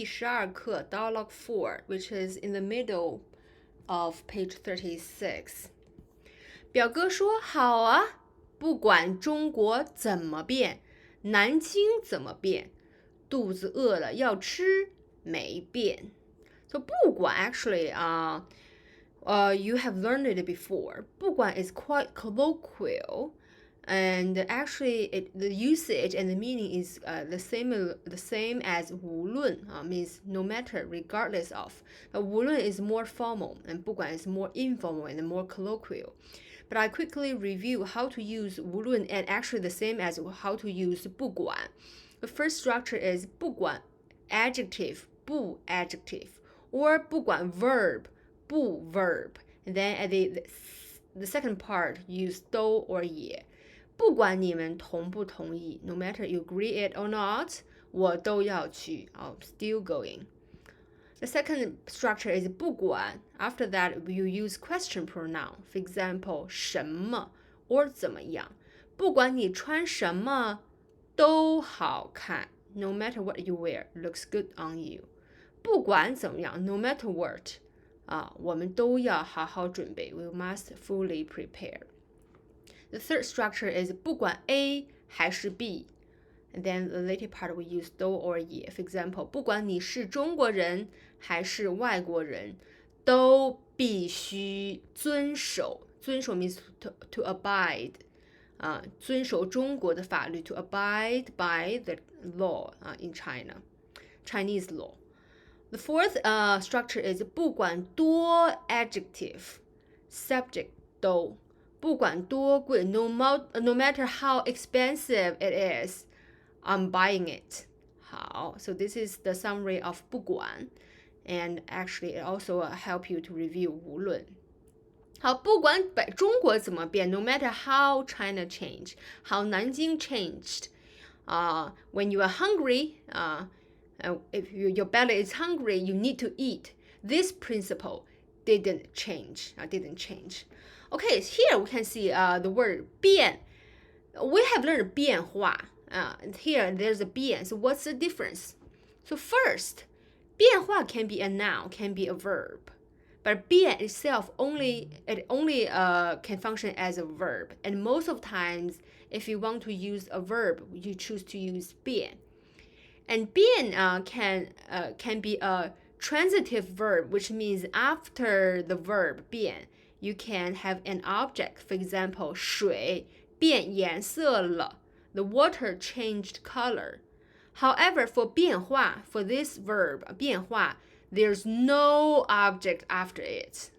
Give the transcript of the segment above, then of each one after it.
第12课 Dialogue 4, which is in the middle of page 36. 表哥说好啊，不管中国怎么变，南京怎么变，肚子饿了要吃没变。So 不管 actually, you have learned it before. 不管 is quite colloquial, and actually the usage and the meaning is the same as 无论 means no matter, regardless of. But 无论 is more formal, and 不管 is more informal and more colloquial. But I quickly review how to use 无论 and actually the same as how to use 不管. The first structure is 不管 adjective, 不 adjective, or 不管 verb, 不 verb. And then at the second part, use 都 or 也。不管你们同不同意 no matter you agree it or not, 我都要去 I'm still going. The second structure is 不管 After that, you use question pronoun. For example, 什么 or 怎么样。不管你穿什么都好看 No matter what you wear, looks good on you. 不管怎么样 No matter what, 我们都要好好准备 We must fully prepare. The third structure is 不管 A 还是 B. And then the later part we use 都 or 也。For example, 不管你是中国人还是外国人，都必须遵守。遵守 means to abide. 遵守中国的法律 to abide by the law in China. Chinese law. The fourth structure is 不管多 adjective, subject 都。不管多贵 no matter how expensive it is, I'm buying it. 好 so this is the summary of 不管 and actually it also help you to review 无论。好，不管中国怎么变 no matter how China changed, how Nanjing changed, when you are hungry, if your belly is hungry, you need to eat. This principle didn't change. Okay, here we can see the word 变. We have learned 变化. Here there's a 变. So what's the difference? So first, 变化 can be a noun, can be a verb. But 变 itself only can function as a verb. And most of times, if you want to use a verb, you choose to use 变. And 变can be a transitive verb, which means after the verb 变, you can have an object. For example, 水变颜色了. The water changed color. However, for 变化, for this verb 变化, there's no object after it.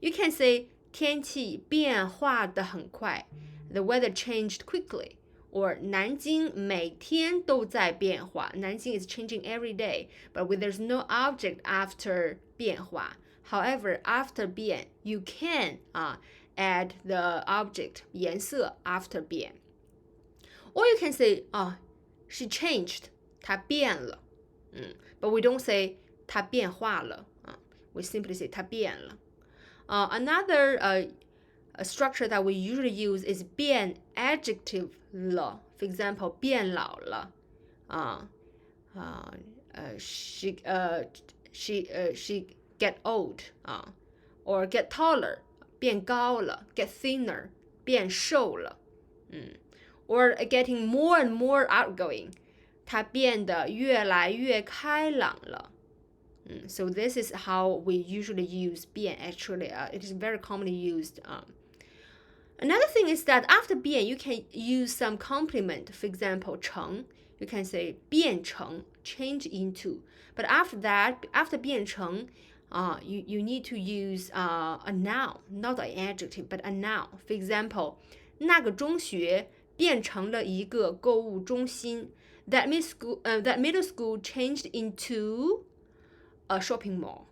You can say 天气变化得很快. The weather changed quickly. Or 南京每天都在变化. Nanjing is changing every day, but there's no object after 变化. However, after 变, you can add the object 颜色 after 变. Or you can say, she changed, 她变了. But we don't say 她变化了. We simply say 她变了. Another structure that we usually use is 变 adjective 了. For example, 变老了. She get old, or get taller, 变高了, get thinner, 变瘦了. Or getting more and more outgoing, 她变得越来越开朗了. So this is how we usually use 变. Actually, it is very commonly used. Another thing is that after 变, you can use some complement. For example, 成, you can say 变成, change into. But after that, after 变成, you need to use a noun, not an adjective, but a noun. For example, 那个中学变成了一个购物中心. That middle school changed into a shopping mall.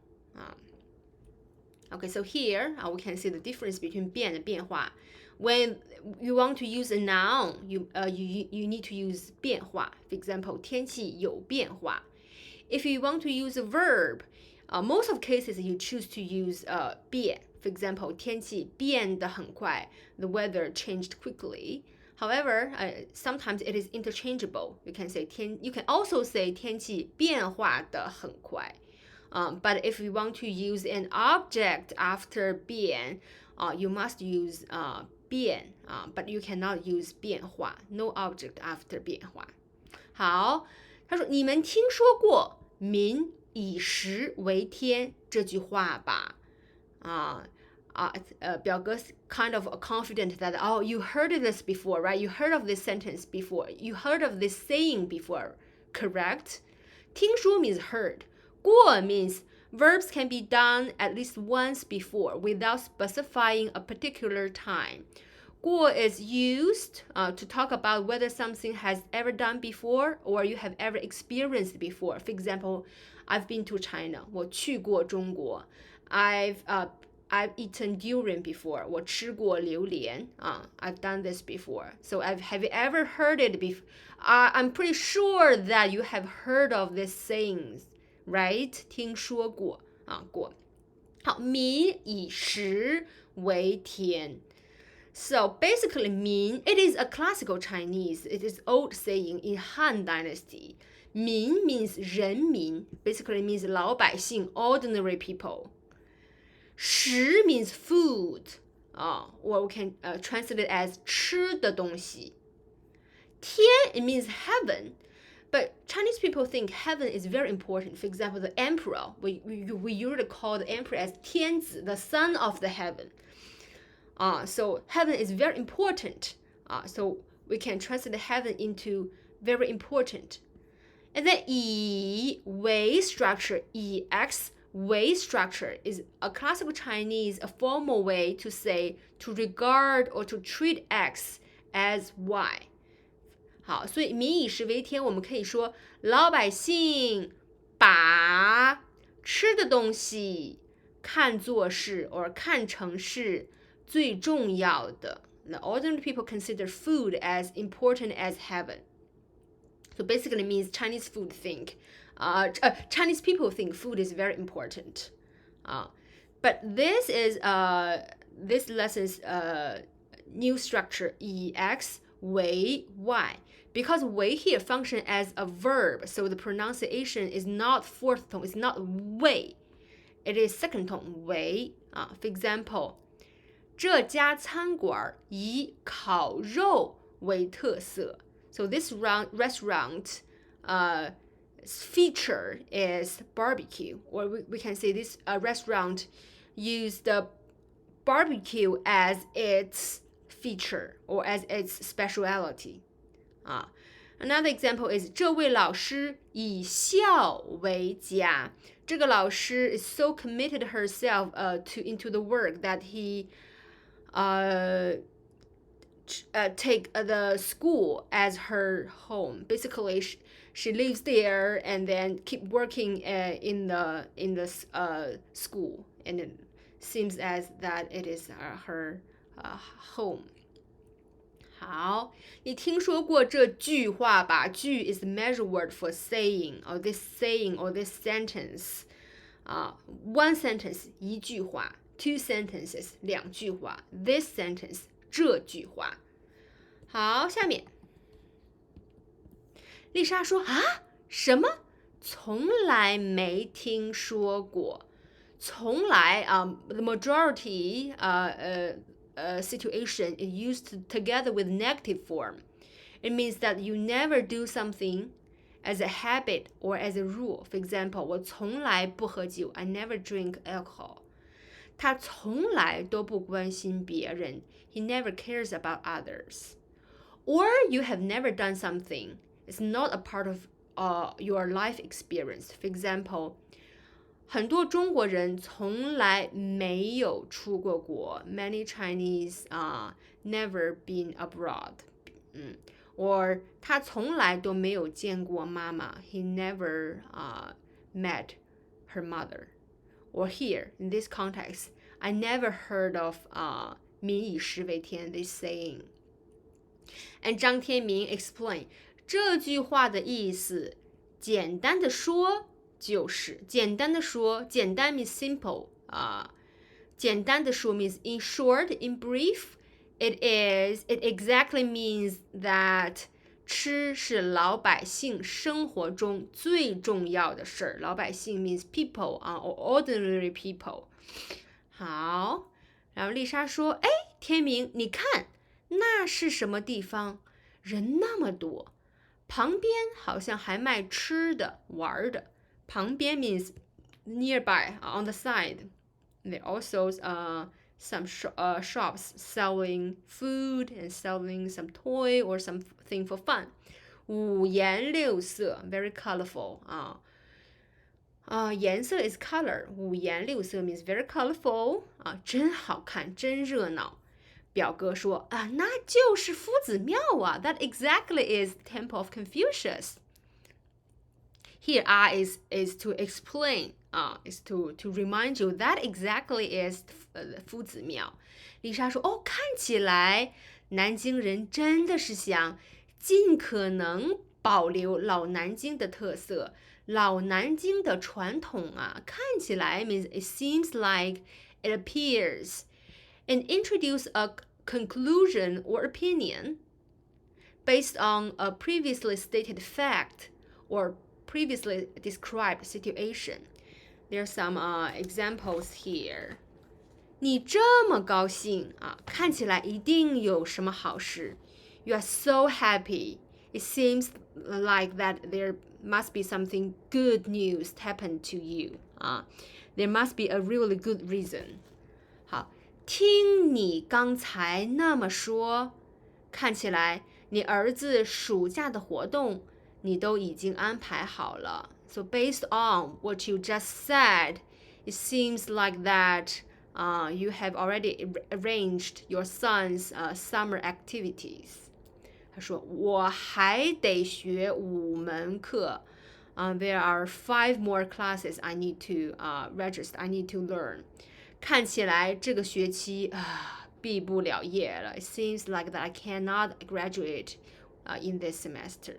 Okay, so here we can see the difference between 变 and 变化. When you want to use a noun, you need to use 变化. For example, 天气有变化. If you want to use a verb, most of cases you choose to use 变. For example, 天气变得很快. The weather changed quickly. However, sometimes it is interchangeable. You can also say 天气变化得很快。But if you want to use an object after 变, you must use 变, but you cannot use 变化 no object after 变化。好，他说你们听说过民以食为天这句话吧？表哥 kind of confident that, oh, you heard this before, right? You heard of this sentence before. You heard of this saying before, correct? 听说 means heard. 过 means verbs can be done at least once before without specifying a particular time. 过 is used to talk about whether something has ever done before or you have ever experienced before. For example, I've been to China. 我去过中国. I've eaten durian before. 我吃过榴莲. I've done this before. So have you ever heard it before? I'm pretty sure that you have heard of these sayings, right? 听说过过。好，民以食为天。So basically, 民 it is a classical Chinese. It is old saying in Han Dynasty. 民 means 人民, basically means 老百姓, ordinary people. 食 means food, or we can translate it as 吃的东西。天 it means heaven, but Chinese people think heaven is very important. For example, the emperor, we usually call the emperor as 天子, the son of the heaven. So heaven is very important. So we can translate heaven into very important. And then 以为 structure, 以 x way structure is a classical Chinese, a formal way to say to regard or to treat x as y. 好，所以民以食为天，我们可以说老百姓把吃的东西看作是 or 看成是最重要的。The ordinary people consider food as important as heaven. So basically means Chinese people think food is very important. But this lesson's new structure, 以 x 为 y. Because 为 here function as a verb, so the pronunciation is not fourth tone, it's not 为. It is second tone, 为. For example, 这家餐馆以烤肉为特色. So this restaurant feature is barbecue, or we can say this restaurant used the barbecue as its feature or as its speciality. Another example is 这位老师以孝为家. 这个老师 is so committed herself into the work that he take the school as her home. Basically, she lives there and then keep working in the school, and it seems as that it is her home. 好，你听说过这句话吧？句 is the measure word for saying or this sentence. One sentence 一句话。Two sentences 两句话 This sentence 这句话。好，下面丽莎说什么？从来没听说过。从来the majority situation is used together with negative form. It means that you never do something as a habit or as a rule. For example, 我从来不喝酒 I never drink alcohol. 他从来都不关心别人 He never cares about others. Or you have never done something. It's not a part of your life experience. For example, 很多中国人从来没有出过国 Many Chinese never been abroad. Or 他从来都没有见过妈妈 He never met her mother. Or here, in this context, I never heard of 民以食为天 this saying. And 张天明 explain 这句话的意思，简单的说就是简单的说，简单 means simple. 简单的说 means in short, in brief. It exactly means that 吃是老百姓生活中最重要的事儿。老百姓 means people or ordinary people. 好，然后丽莎说：“哎，天明，你看，那是什么地方？人那么多，旁边好像还卖吃的、玩的。旁边 means nearby, on the side. There also some shops selling food and selling some toy or something for fun. 五颜六色 very colorful 颜色 is color. 五颜六色 means very colorful 真好看，真热闹。表哥说那就是夫子庙啊 That exactly is the Temple of Confucius. Here is to explain is to remind you that exactly is 夫子庙。丽莎说看起来南京人真的是想尽可能保留老南京的特色，老南京的传统看起来 means it seems like, it appears, and introduce a conclusion or opinion based on a previously stated fact or previously described situation. There are some examples here. 你这么高兴看起来一定有什么好事。You are so happy. It seems like that there must be something good news happened to you. There must be a really good reason. 好，听你刚才那么说，看起来你儿子暑假的活动你都已经安排好了。So based on what you just said, it seems like that you have already arranged your son's summer activities. 他说我还得学5门课。There are 5 more classes I need to register, I need to learn. 看起来这个学期毕不了业了。It seems like that I cannot graduate in this semester.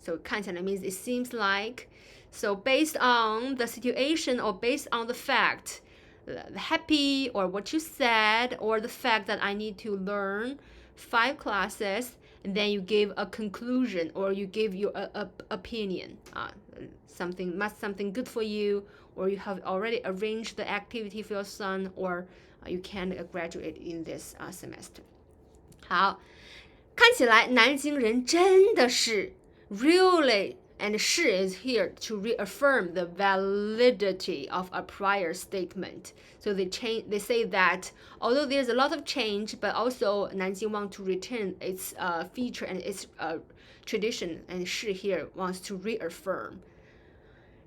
So 看起来 means it seems like. So based on the situation or based on the fact, the happy or what you said or the fact that I need to learn 5 classes, and then you give a conclusion or you give your opinion. Something good for you, or you have already arranged the activity for your son, or you can graduate in this semester. 好，看起来南京人真的是 really, and 是 is here to reaffirm the validity of a prior statement. So they say that although there's a lot of change, but also Nanjing want to retain its feature and its tradition, and 是 here wants to reaffirm.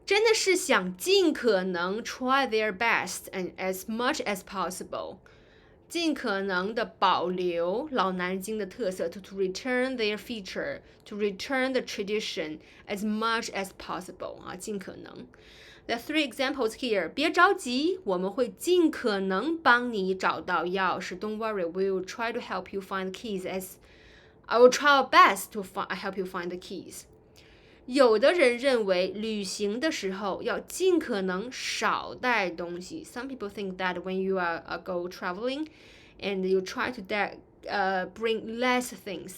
真的是想尽可能 try their best and as much as possible. 尽可能的保留老南京的特色 to return their feature, to return the tradition as much as possible 尽可能。There are 3 examples here. 别着急，我们会尽可能帮你找到钥匙。Don't worry, we'll try to help you find the keys. I will try our best to help you find the keys. 有的人认为旅行的时候要尽可能少带东西。Some people think that when you go traveling and you try to bring less things.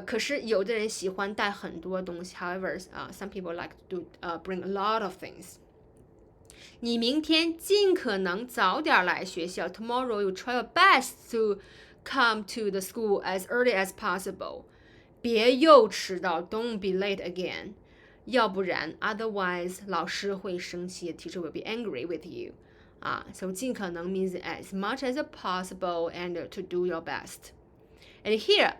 可是有的人喜欢带很多东西。However, some people like to bring a lot of things. 你明天尽可能早点来学校。Tomorrow you try your best to come to the school as early as possible. 别又迟到 Don't be late again. 要不然 otherwise 老师会生气 Teacher will be angry with you. So 尽可能 means as much as possible and to do your best. And here,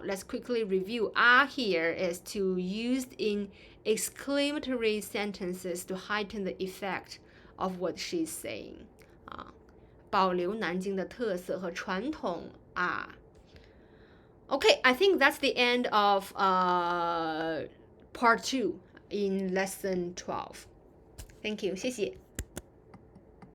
let's quickly review. Here is to used in exclamatory sentences to heighten the effect of what she's saying. 保留南京的特色和传统Okay, I think that's the end of part 2 in lesson 12. Thank you, 谢谢。